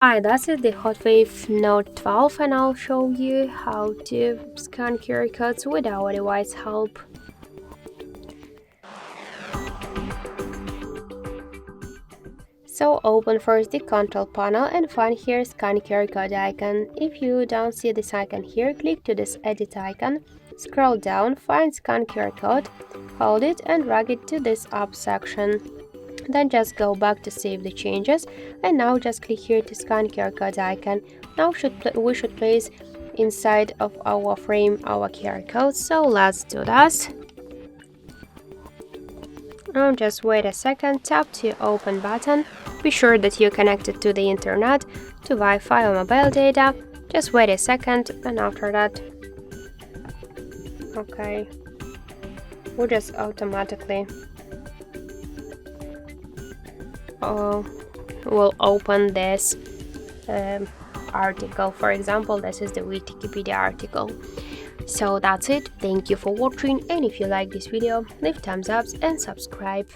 Hi, this is the HOTWAV Note 12 and I'll show you how to scan QR codes with our device help. So open first the control panel and find here scan QR code icon. If you don't see this icon here, click to this edit icon, scroll down, find scan QR code, hold it and drag it to this up section. Then just go back to save the changes and now just click here to scan QR code icon. Now we should place inside of our frame our QR code, so let's do that. Now just wait a second, tap to open button, be sure that you're connected to the internet, to Wi-Fi or mobile data, just wait a second and after that, okay, we'll just automatically will open this article. For example, this is the Wikipedia article. So that's it. Thank you for watching, and if you like this video, leave thumbs up and subscribe.